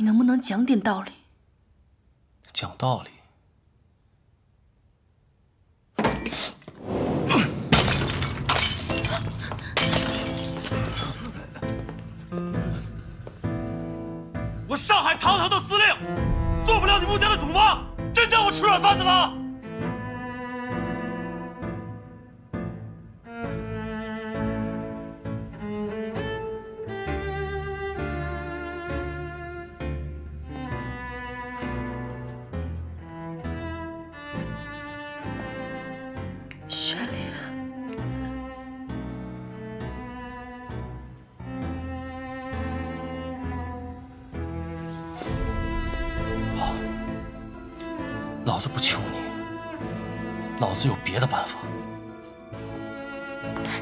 你能不能讲点道理？讲道理。我上海堂堂的司令，做不了你穆家的主吗？真当我吃软饭的了？雪莲，好，老子不求你，老子有别的办法。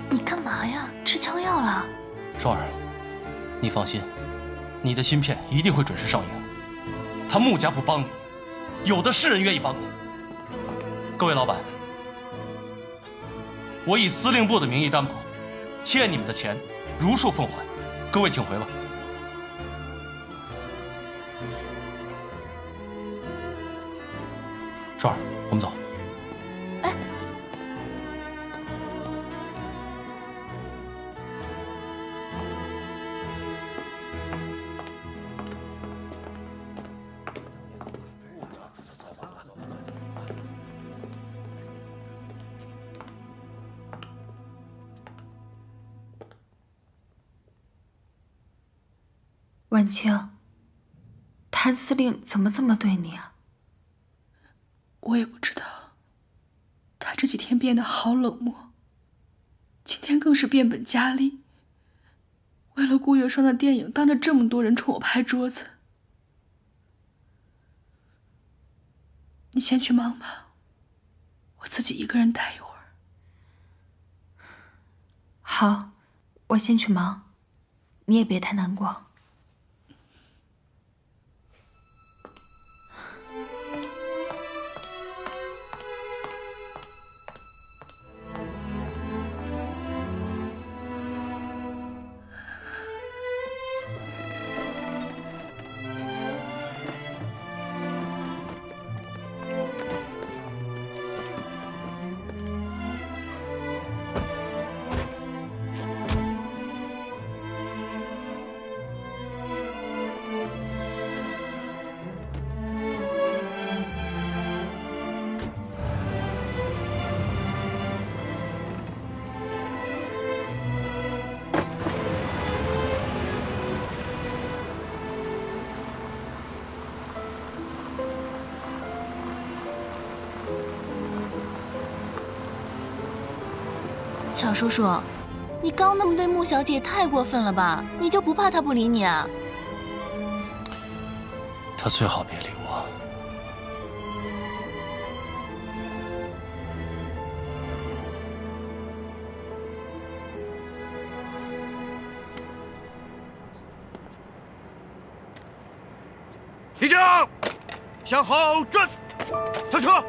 你干嘛呀？吃枪药了？双儿，你放心，你的芯片一定会准时上映。他穆家不帮你，有的是人愿意帮你。各位老板，我以司令部的名义担保，欠你们的钱如数奉还。各位请回吧。双儿，我们走。哎，婉清，谭司令怎么这么对你啊？我也不知道，他这几天变得好冷漠，今天更是变本加厉。为了顾月霜的电影，当着这么多人冲我拍桌子。你先去忙吧，我自己一个人待一会儿。好，我先去忙，你也别太难过。小叔叔，你刚那么对穆小姐太过分了吧？你就不怕她不理你啊？他最好别理我。立正，向后转，下车。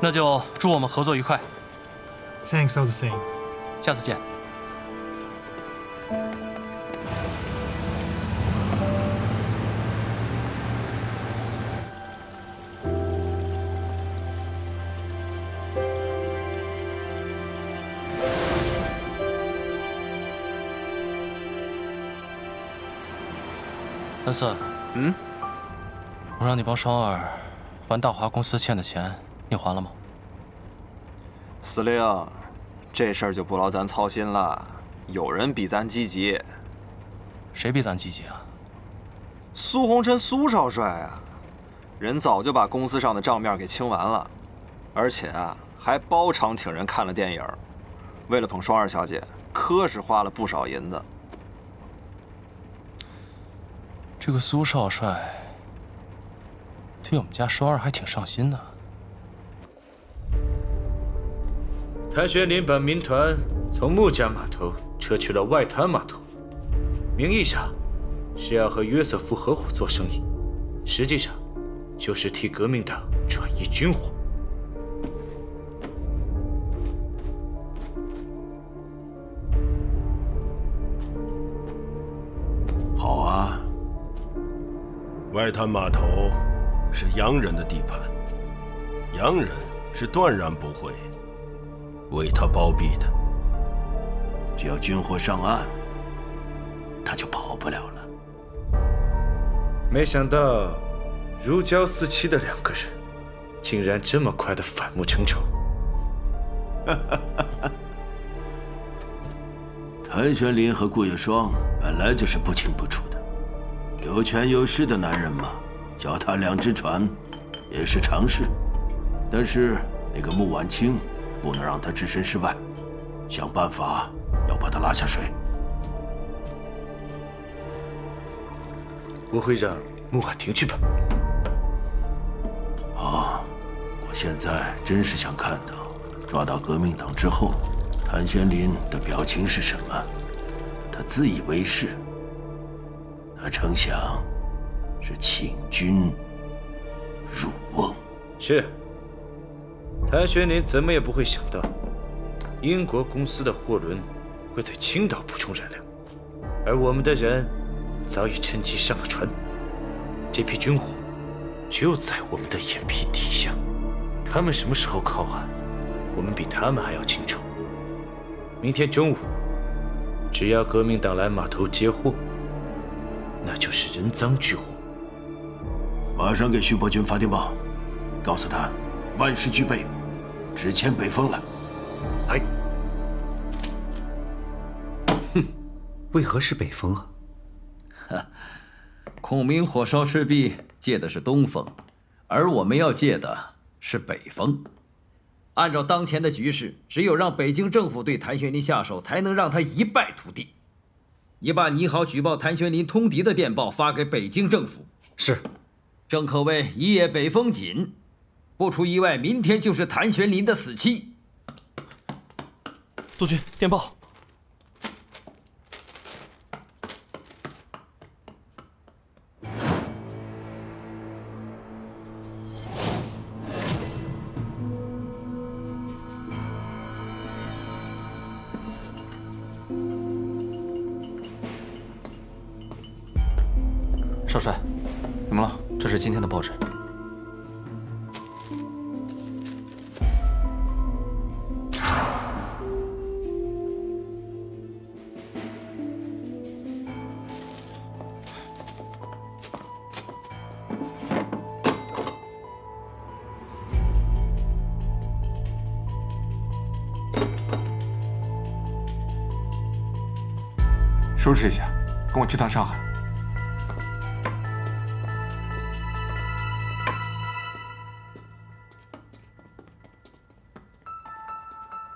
那就祝我们合作愉快， Thanks all the same. 下次见。谭四，我让你帮双儿还大华公司欠的钱，你还了吗？司令，这事儿就不劳咱操心了，有人比咱积极。谁比咱积极啊？苏红琛苏少帅啊，人早就把公司上的账面给清完了，而且啊还包场请人看了电影，为了捧双儿小姐，可是花了不少银子。这个苏少帅对我们家双儿还挺上心的。谭玄林把民团从穆家码头撤去了外滩码头，名义上是要和约瑟夫合伙做生意，实际上就是替革命党转移军火。好啊，外滩码头是洋人的地盘，洋人是断然不会为他包庇的。只要军火上岸，他就跑不了了。没想到如胶似漆的两个人，竟然这么快的反目成仇。谭玄林和顾月霜本来就是不清不楚的，有权有势的男人嘛，脚踏两只船也是常事。但是那个穆晚清，不能让他置身事外，想办法要把他拉下水。我会让穆婉婷去吧。好，我现在真是想看到抓到革命党之后，谭玄林的表情是什么？他自以为是，他成想是请君入瓮。是。谭玄林怎么也不会想到，英国公司的货轮会在青岛补充燃料，而我们的人早已趁机上了船。这批军火就在我们的眼皮底下，他们什么时候靠岸，我们比他们还要清楚。明天中午，只要革命党来码头接货，那就是人赃俱获。马上给徐伯钧发电报，告诉他万事俱备，只欠北风了。哎，为何是北风啊？孔明火烧赤壁借的是东风，而我们要借的是北风。按照当前的局势，只有让北京政府对谭玄林下手，才能让他一败涂地。你把拟好举报谭玄林通敌的电报发给北京政府。是。正可谓一夜北风紧，不出意外，明天就是谭玄林的死期。督军，电报。少帅，怎么了？这是今天的报纸。收拾一下，跟我去趟上海。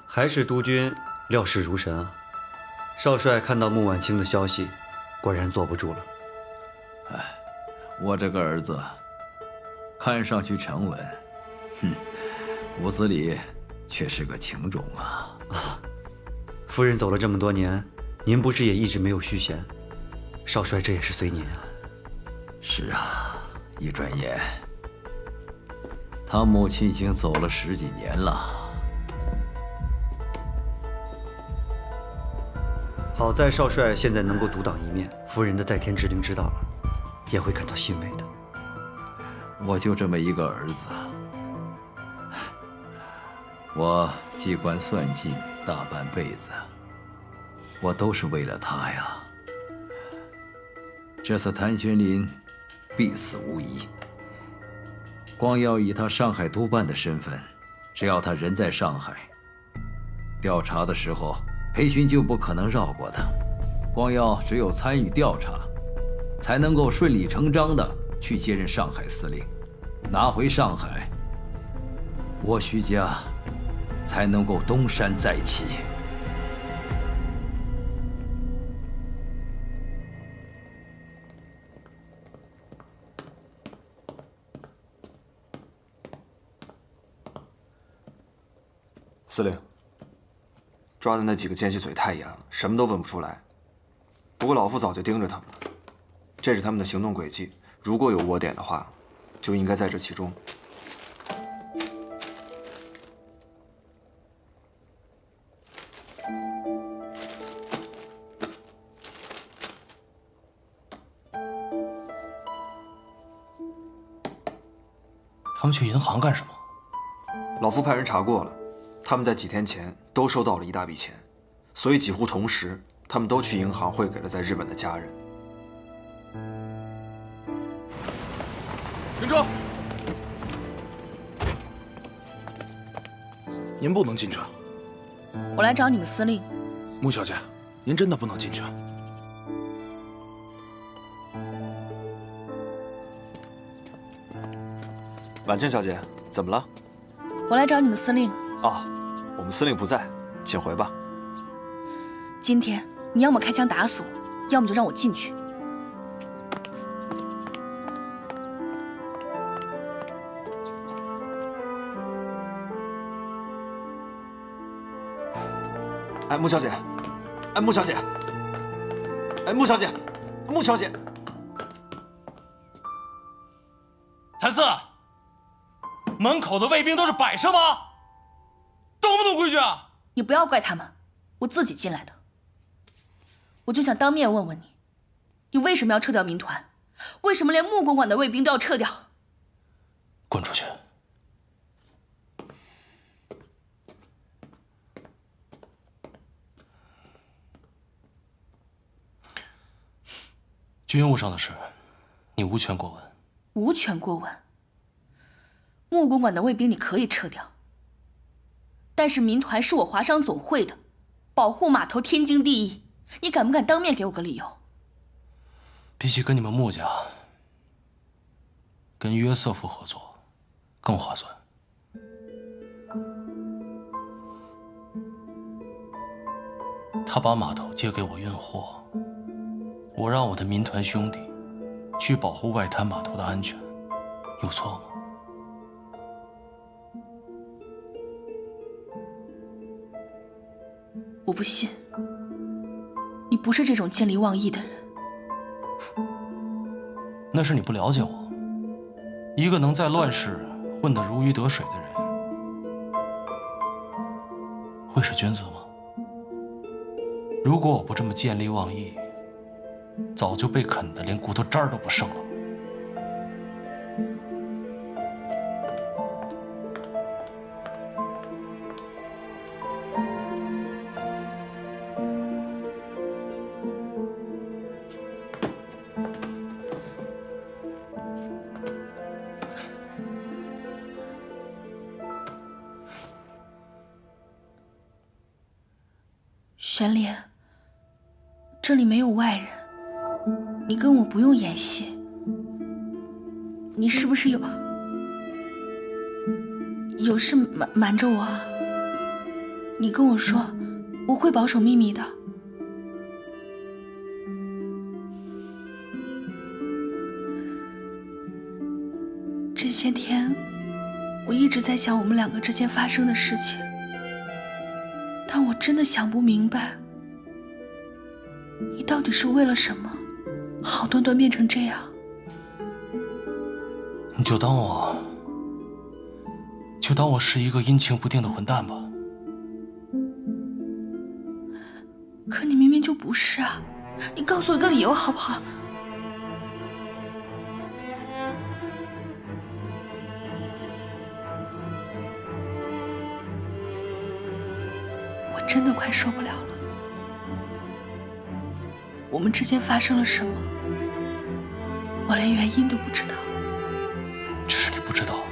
还是督军料事如神啊！少帅看到穆晚清的消息，果然坐不住了。哎，我这个儿子，看上去沉稳，骨子里却是个情种啊！啊，夫人走了这么多年，您不是也一直没有续弦？少帅这也是随您啊。是啊，一转眼，他母亲已经走了10几年了。好在少帅现在能够独当一面，夫人的在天之灵知道了，也会感到欣慰的。我就这么一个儿子，我机关算尽大半辈子，我都是为了他呀。这次谭玄林必死无疑，光要以他上海督办的身份，只要他人在上海，调查的时候裴勋就不可能绕过他。光耀只有参与调查，才能够顺理成章地去接任上海司令，拿回上海，我徐家才能够东山再起。司令，抓的那几个奸细嘴太严了，什么都问不出来。不过老夫早就盯着他们了，这是他们的行动轨迹。如果有窝点的话，就应该在这其中。他们去银行干什么？老夫派人查过了，他们在几天前都收到了一大笔钱，所以几乎同时，他们都去银行汇给了在日本的家人。停车！您不能进去。我来找你们司令。穆小姐，您真的不能进去。婉清小姐，怎么了？我来找你们司令。哦，我们司令不在，请回吧。今天你要么开枪打死我，要么就让我进去。哎，穆小姐，哎，穆小姐，哎，穆小姐，穆小姐，谭四，门口的卫兵都是摆设吗？懂不懂规矩啊？你不要怪他们，我自己进来的。我就想当面问问你，你为什么要撤掉民团？为什么连穆公馆的卫兵都要撤掉？滚出去！军务上的事，你无权过问。无权过问。穆公馆的卫兵你可以撤掉，但是民团是我华商总会的，保护码头天经地义。你敢不敢当面给我个理由？比起跟你们穆家，跟约瑟夫合作更划算。他把码头借给我运货，我让我的民团兄弟去保护外滩码头的安全，有错吗？我不信，你不是这种见利忘义的人。那是你不了解我。一个能在乱世混得如鱼得水的人，会是君子吗？如果我不这么见利忘义，早就被啃得连骨头渣儿都不剩了。玄莲，这里没有外人，你跟我不用演戏。你是不是有事瞒着我啊？你跟我说，我会保守秘密的。这些天，我一直在想我们两个之间发生的事情。但我真的想不明白，你到底是为了什么，好端端变成这样？你就当我是一个阴晴不定的混蛋吧。可你明明就不是啊！你告诉我一个理由好不好？真的快受不了了。我们之间发生了什么，我连原因都不知道。只是你不知道。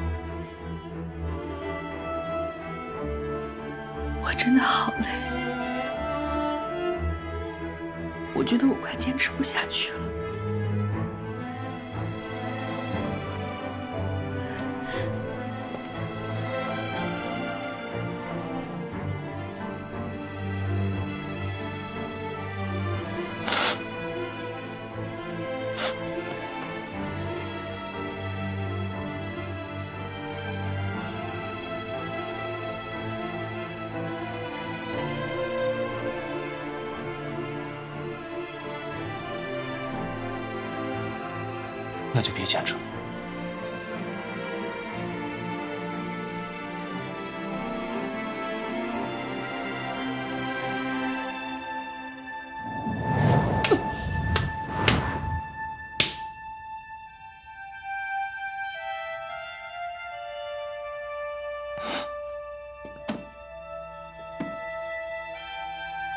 我真的好累，我觉得我快坚持不下去了。那就别坚持了。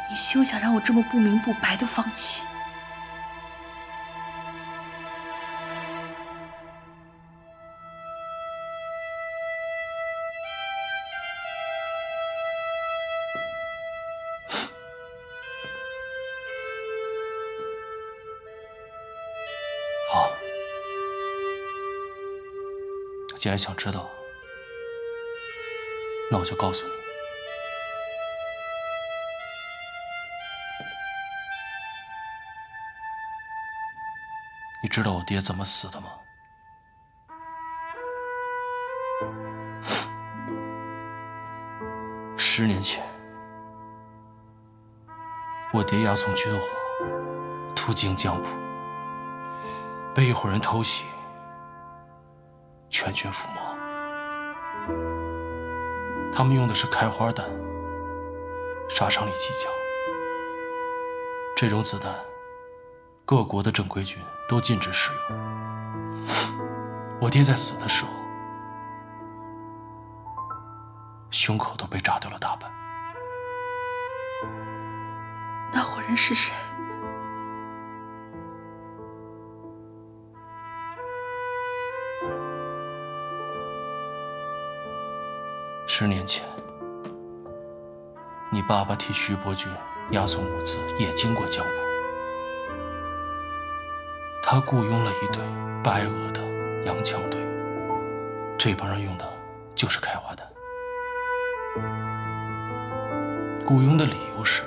你休想让我这么不明不白的放弃！好，既然想知道，那我就告诉你。你知道我爹怎么死的吗？10年前，我爹押送军火，途经江浦，被一伙人偷袭，全军覆没。他们用的是开花弹，杀伤力极强。这种子弹，各国的正规军都禁止使用。我爹在死的时候，胸口都被炸掉了大半。那伙人是谁？10年前，你爸爸替徐伯钧押送物资，也经过江浦。他雇佣了一队白俄的洋枪队，这帮人用的就是开花弹。雇佣的理由是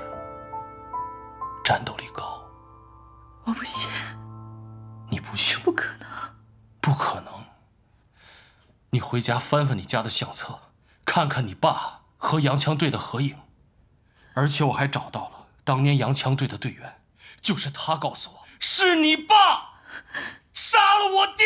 战斗力高。我不信。你不信？不可能。不可能。你回家翻翻你家的相册，看看你爸和洋枪队的合影，而且我还找到了当年洋枪队的队员，就是他告诉我，是你爸杀了我爹。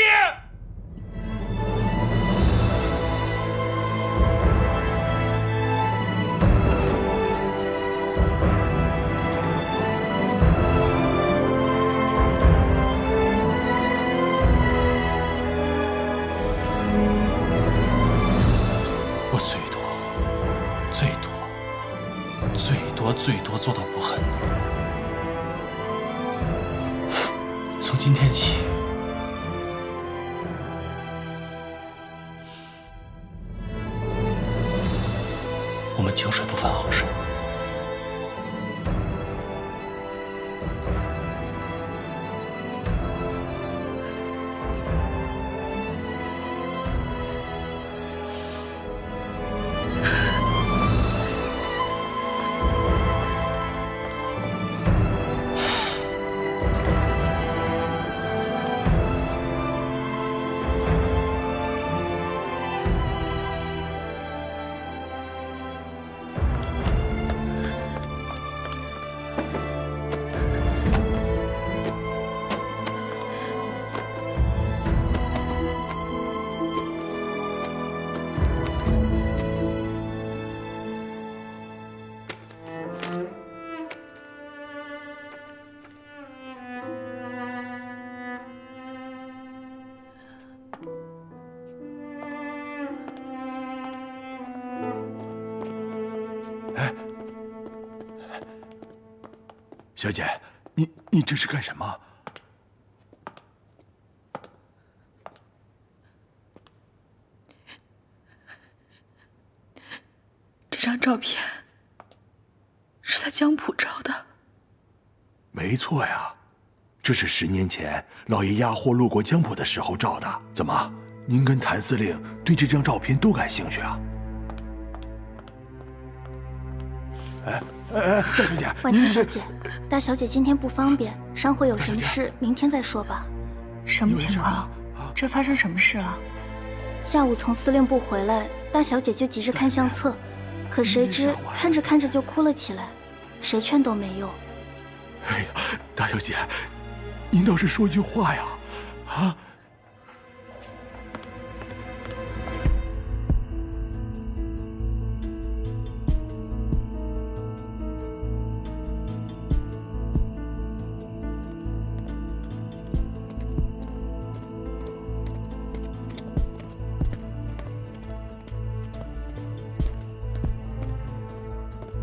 我最多做到不恨你。从今天起，我们井水不犯河水。小姐，你这是干什么？这张照片是在江浦照的。没错呀，这是10年前老爷押货路过江浦的时候照的。怎么，您跟谭司令对这张照片都感兴趣啊？大小姐，婉婷小姐，大小姐今天不方便，商会有什么事明天再说吧。什么情况？这发生什么事了？下午从司令部回来，大小姐就急着看相册，可谁知看着看着就哭了起来，谁劝都没用。哎呀，大小姐，您倒是说句话呀！啊，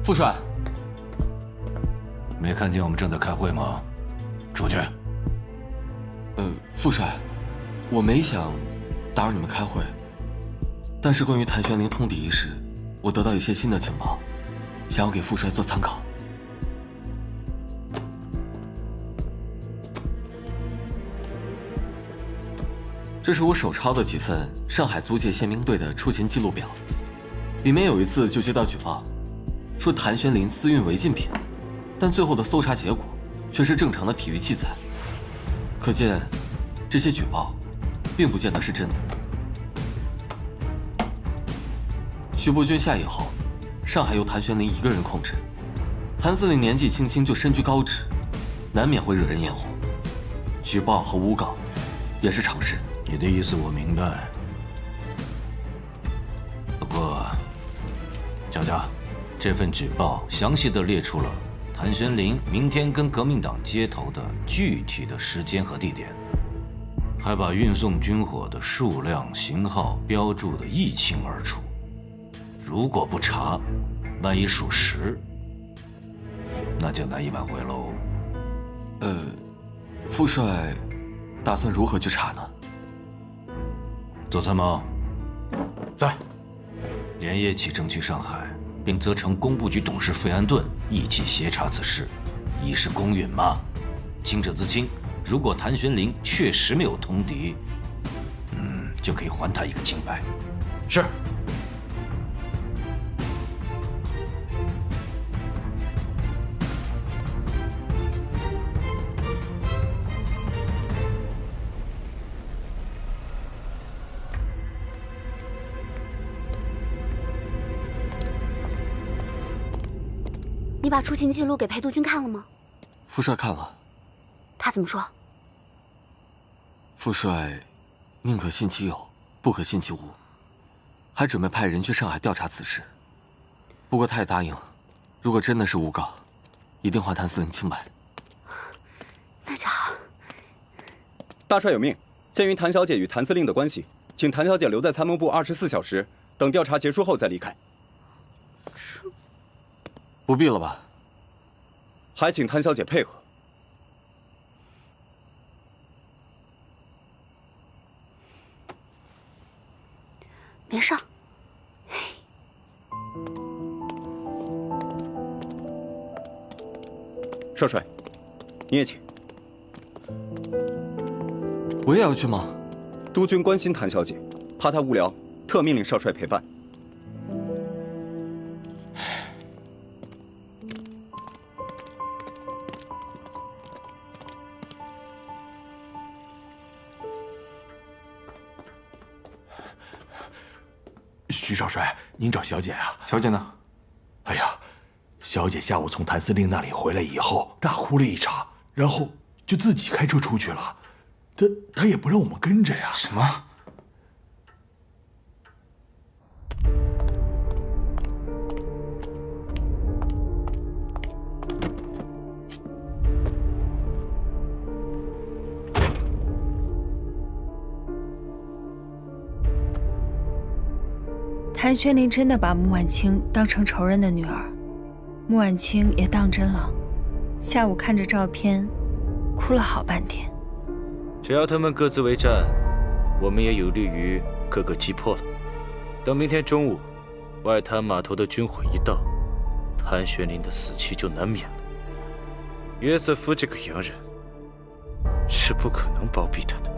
副帅，没看见我们正在开会吗？出去。副帅，我没想打扰你们开会，但是关于谭玄灵通敌一事，我得到一些新的情报，想要给副帅做参考。这是我手抄的几份上海租界宪兵队的出勤记录表，里面有一次就接到举报，说谭玄灵私运违禁品，但最后的搜查结果却是正常的体育器材，可见这些举报并不见得是真的。徐伯钧下野后，上海由谭玄灵一个人控制，谭司令年纪轻轻就身居高职，难免会惹人眼红，举报和诬告也是常事。你的意思我明白，不过，乔乔，这份举报详细地列出了谭玄灵明天跟革命党接头的具体的时间和地点，还把运送军火的数量、型号标注得一清二楚。如果不查，万一属实，那就难以挽回喽。副帅打算如何去查呢？左参谋，在。连夜启程去上海，并责成工部局董事费安顿一起协查此事，以示公允嘛。清者自清，如果谭玄灵确实没有通敌，就可以还他一个清白。是。你把出勤记录给裴督军看了吗？副帅看了。他怎么说？副帅宁可信其有，不可信其无，还准备派人去上海调查此事。不过他也答应了，如果真的是诬告，一定还谭司令清白。那就好。大帅有命，鉴于谭小姐与谭司令的关系，请谭小姐留在参谋部24小时，等调查结束后再离开。不必了吧？还请谭小姐配合。没事儿。少帅，你也请。我也要去吗？督军关心谭小姐，怕她无聊，特命令少帅陪伴。徐少帅，您找小姐啊？小姐呢？哎呀，小姐下午从谭司令那里回来以后，大哭了一场，然后就自己开车出去了。她也不让我们跟着呀。什么？谭玄灵真的把穆婉清当成仇人的女儿，穆婉清也当真了。下午看着照片，哭了好半天。只要他们各自为战，我们也有利于各个击破了。等明天中午，外滩码头的军火一到，谭玄灵的死期就难免了。约瑟夫这个洋人是不可能包庇他的。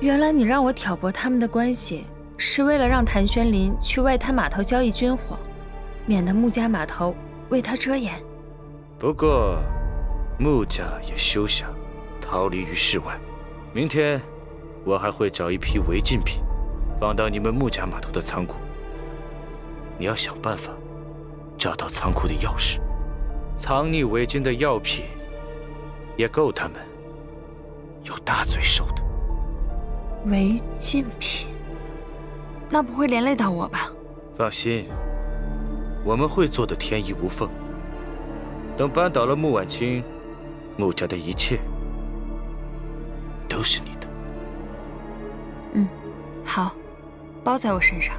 原来你让我挑拨他们的关系，是为了让谭玄灵去外滩码头交易军火，免得穆家码头为他遮掩。不过，穆家也休想逃离于世外。明天，我还会找一批违禁品，放到你们穆家码头的仓库。你要想办法找到仓库的钥匙，藏匿伪军的药品，也够他们有大罪受的。违禁品？那不会连累到我吧？放心，我们会做得天衣无缝。等扳倒了穆婉清，穆家的一切都是你的。好，包在我身上。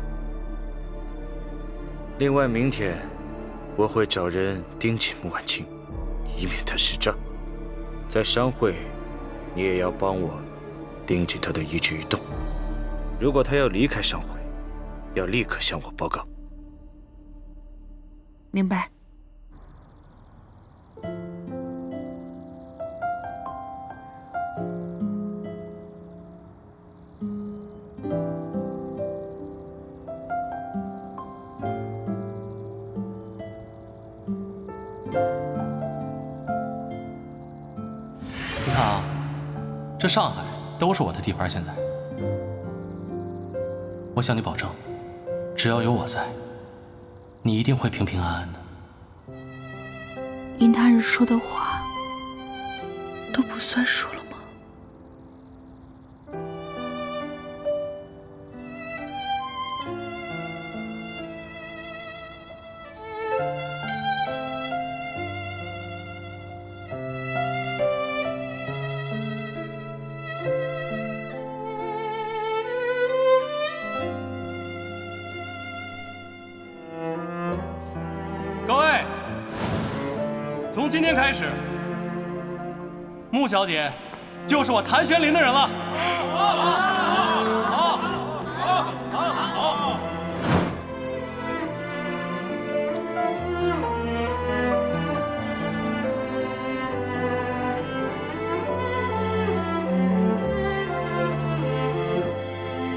另外，明天我会找人盯紧穆婉清，以免她失诈。在商会，你也要帮我盯紧她的一举一动。如果她要离开商会，要立刻向我报告。明白。你看啊，这上海都是我的地盘。现在，我向你保证，只要有我在，你一定会平平安安的。你那日说的话都不算数了吗？各位，从今天开始，穆小姐就是我谭玄林的人了。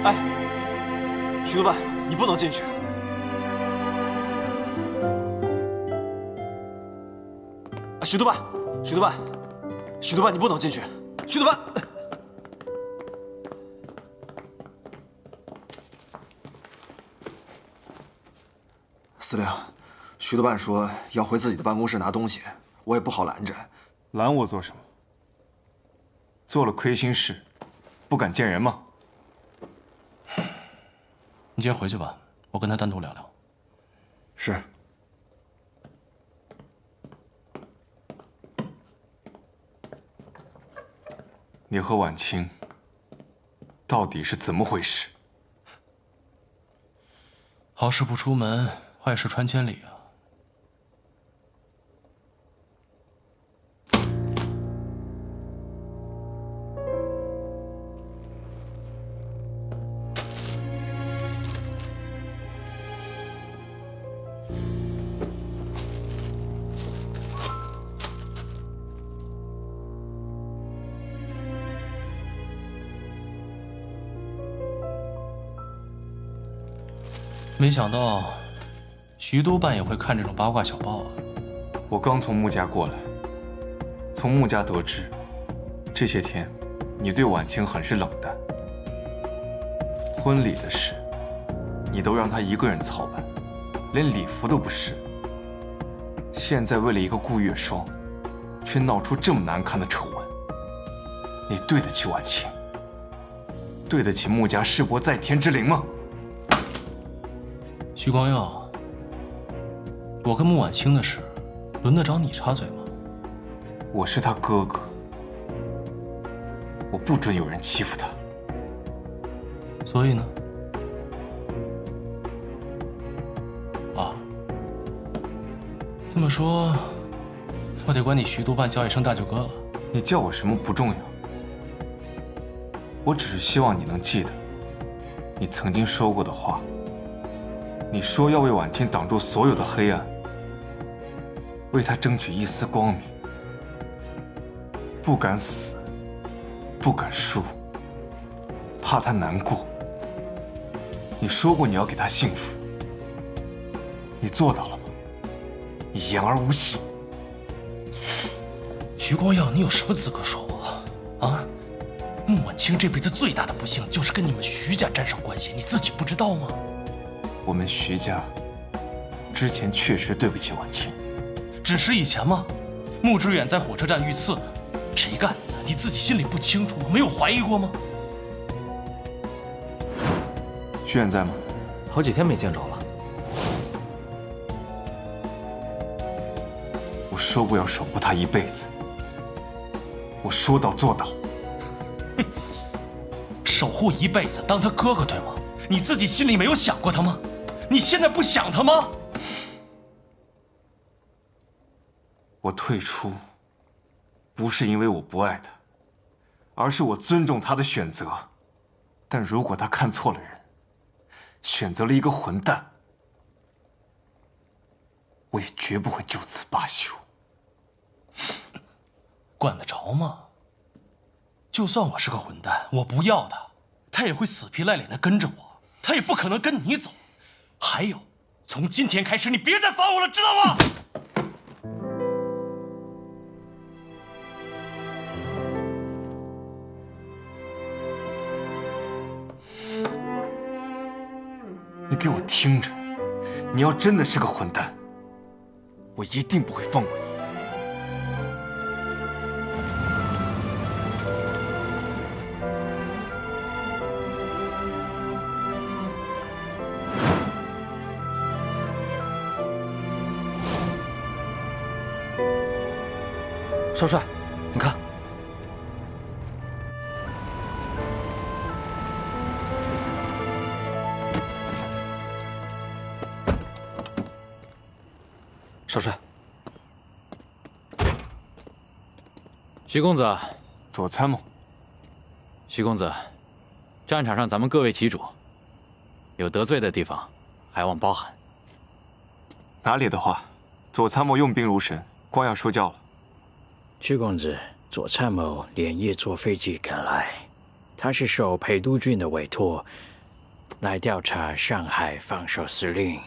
哎，徐督办，你不能进去。徐督办，徐督办，徐督办，你不能进去。徐督办，司令，徐督办说要回自己的办公室拿东西，我也不好拦着。拦我做什么？做了亏心事，不敢见人吗？你先回去吧，我跟他单独聊聊。是。你和婉清到底是怎么回事？好事不出门，坏事传千里啊！没想到，徐督办也会看这种八卦小报啊！我刚从穆家过来，从穆家得知，这些天你对婉清很是冷淡。婚礼的事，你都让她一个人操办，连礼服都不是。现在为了一个顾月霜，却闹出这么难看的丑闻，你对得起婉清？对得起穆家世伯在天之灵吗？徐光耀，我跟穆婉清的事，轮得着你插嘴吗？我是他哥哥，我不准有人欺负他。所以呢？啊，这么说，我得管你徐督办叫一声大舅哥了。你叫我什么不重要，我只是希望你能记得，你曾经说过的话。你说要为婉清挡住所有的黑暗，为她争取一丝光明，不敢死，不敢输，怕她难过。你说过你要给她幸福，你做到了吗？你言而无信。徐光耀，你有什么资格说我？啊？穆婉清这辈子最大的不幸就是跟你们徐家沾上关系，你自己不知道吗？我们徐家之前确实对不起婉清，只是以前吗？穆之远在火车站遇刺，谁干的？你自己心里不清楚吗？没有怀疑过吗？徐远在吗？好几天没见着了。我说过要守护他一辈子，我说到做到。哼，守护一辈子，当他哥哥对吗？你自己心里没有想过他吗？你现在不想他吗？我退出，不是因为我不爱他，而是我尊重他的选择。但如果他看错了人，选择了一个混蛋，我也绝不会就此罢休。管得着吗？就算我是个混蛋，我不要他，他也会死皮赖脸的跟着我，他也不可能跟你走。还有，从今天开始，你别再烦我了，知道吗？你给我听着，你要真的是个混蛋，我一定不会放过你。少帅，你看。少帅，徐公子，左参谋。徐公子，战场上咱们各为其主，有得罪的地方，还望包涵。哪里的话，左参谋用兵如神，光要说教了。徐公子，左参谋连夜坐飞机赶来，他是受裴督军的委托，来调查上海防守司令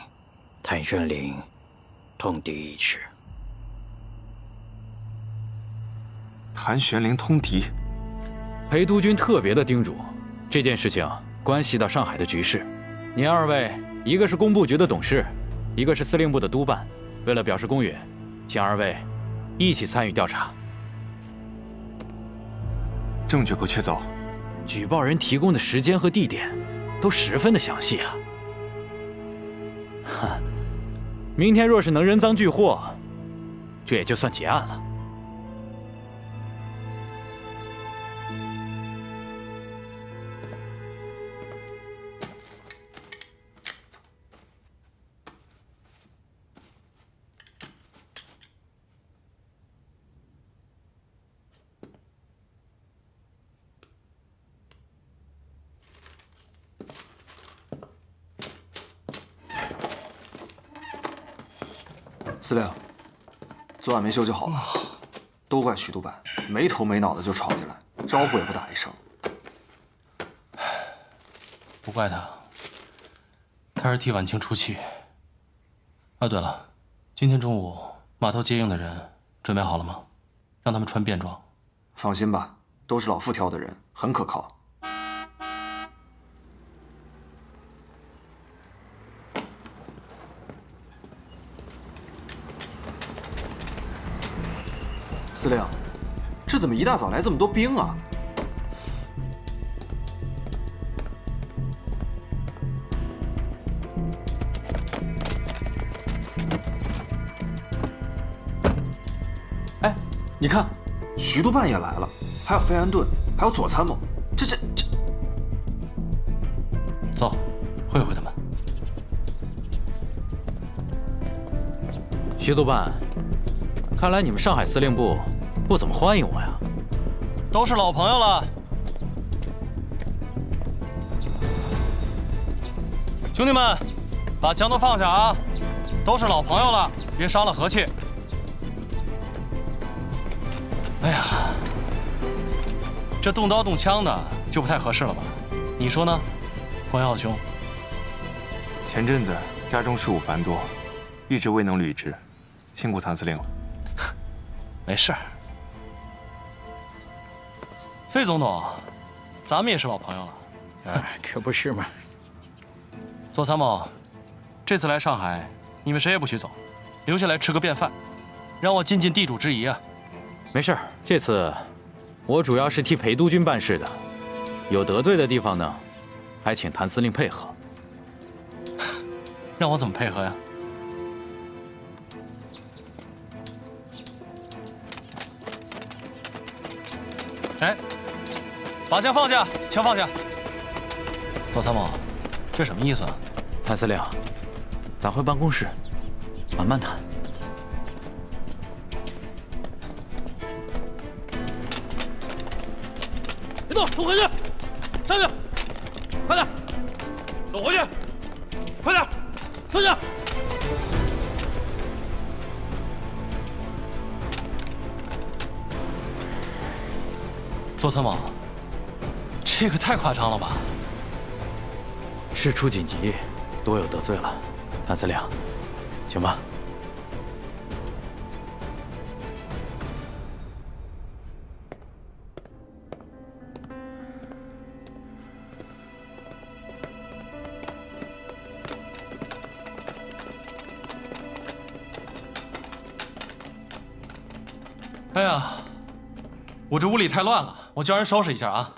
谭玄龄通敌一事。谭玄龄通敌，裴督军特别的叮嘱，这件事情关系到上海的局势。您二位，一个是工部局的董事，一个是司令部的督办，为了表示公允，请二位一起参与调查。证据可确凿，举报人提供的时间和地点都十分的详细啊。哈，明天若是能人赃俱获，这也就算结案了。司令，昨晚没休息好吧？都怪徐督办，没头没脑的就闯进来，招呼也不打一声。不怪他，他是替婉清出气。啊，对了，今天中午码头接应的人准备好了吗？让他们穿便装。放心吧，都是老傅挑的人，很可靠。司令，这怎么一大早来这么多兵啊？哎，你看，徐督办也来了，还有费安顿，还有左参谋，这……走，会会他们。徐督办，看来你们上海司令部不怎么欢迎我呀。都是老朋友了，兄弟们，把枪都放下啊！都是老朋友了，别伤了和气。哎呀，这动刀动枪的就不太合适了吧？你说呢，光耀兄？前阵子家中事务繁多，一直未能履职，辛苦谭司令了。没事。费总统，咱们也是老朋友了。可不是嘛。左参谋，这次来上海，你们谁也不许走，留下来吃个便饭，让我尽尽地主之谊啊。没事，这次我主要是替裴督军办事的，有得罪的地方呢，还请谭司令配合。让我怎么配合呀？哎，把枪放下，枪放下。左参谋，这什么意思啊？谭司令，咱回办公室，慢慢谈。别动，走回去，上去，快点，走回去，快点，上去。左参谋，这个太夸张了吧？事出紧急，多有得罪了，谭司令，请吧。哎呀，我这屋里太乱了，我叫人收拾一下啊。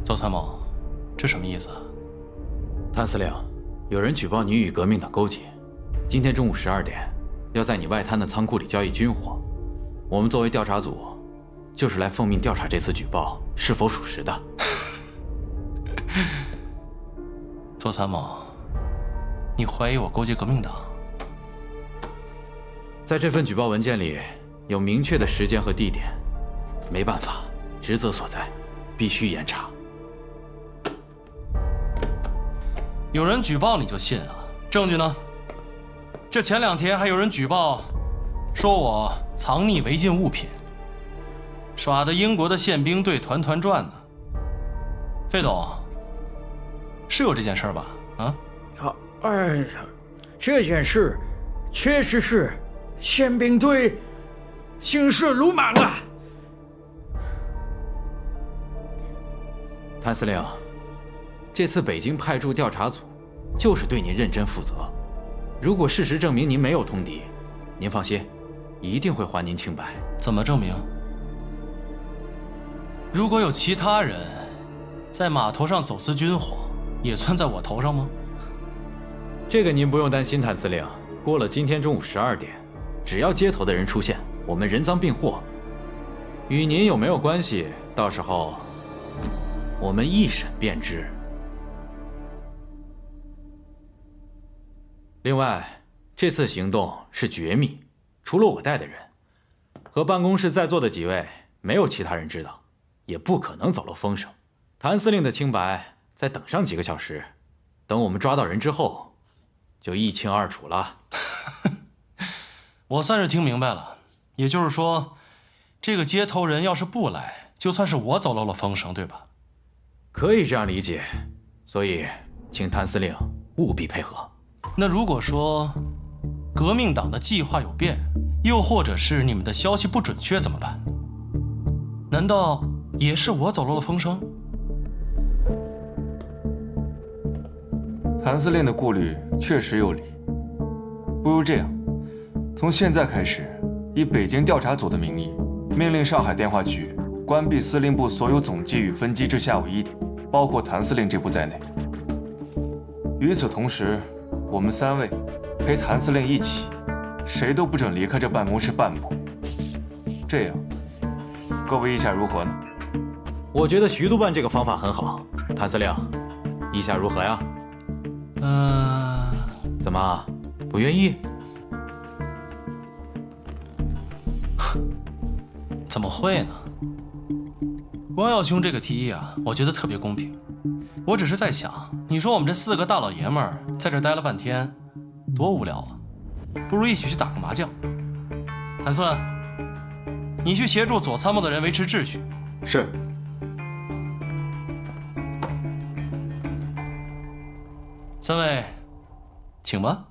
邹参谋，这什么意思啊？谭司令，有人举报你与革命党勾结，今天中午12点，要在你外滩的仓库里交易军火。我们作为调查组，就是来奉命调查这次举报是否属实的。邹参谋，你怀疑我勾结革命党？在这份举报文件里有明确的时间和地点，没办法，职责所在，必须严查。有人举报你就信啊？证据呢？这前2天还有人举报，说我藏匿违禁物品，耍得英国的宪兵队团团转呢。费总，是有这件事吧？啊？这件事确实是宪兵队行事鲁莽了。谭司令，这次北京派驻调查组就是对您认真负责。如果事实证明您没有通敌，您放心，一定会还您清白。怎么证明？如果有其他人在码头上走私军火，也算在我头上吗？这个您不用担心，谭司令。过了今天中午12点，只要接头的人出现，我们人赃并获。与您有没有关系，到时候我们一审便知。另外，这次行动是绝密，除了我带的人和办公室在座的几位，没有其他人知道，也不可能走漏风声。谭司令的清白，再等上几个小时，等我们抓到人之后，就一清二楚了。我算是听明白了，也就是说，这个接头人要是不来，就算是我走漏了风声，对吧？可以这样理解，所以请谭司令务必配合。那如果说革命党的计划有变，又或者是你们的消息不准确怎么办？难道也是我走漏了风声？谭司令的顾虑确实有理，不如这样，从现在开始，以北京调查组的名义，命令上海电话局关闭司令部所有总机与分机至下午1点，包括谭司令这部在内。与此同时，我们3位陪谭司令一起，谁都不准离开这办公室半步。这样，各位意下如何呢？我觉得徐督办这个方法很好，谭司令，意下如何呀？怎么，不愿意？怎么会呢？光耀兄这个提议啊，我觉得特别公平。我只是在想，你说我们这4个大老爷们儿在这待了半天，多无聊啊！不如一起去打个麻将。谭孙，你去协助左参谋的人维持秩序。是。3位，请吧。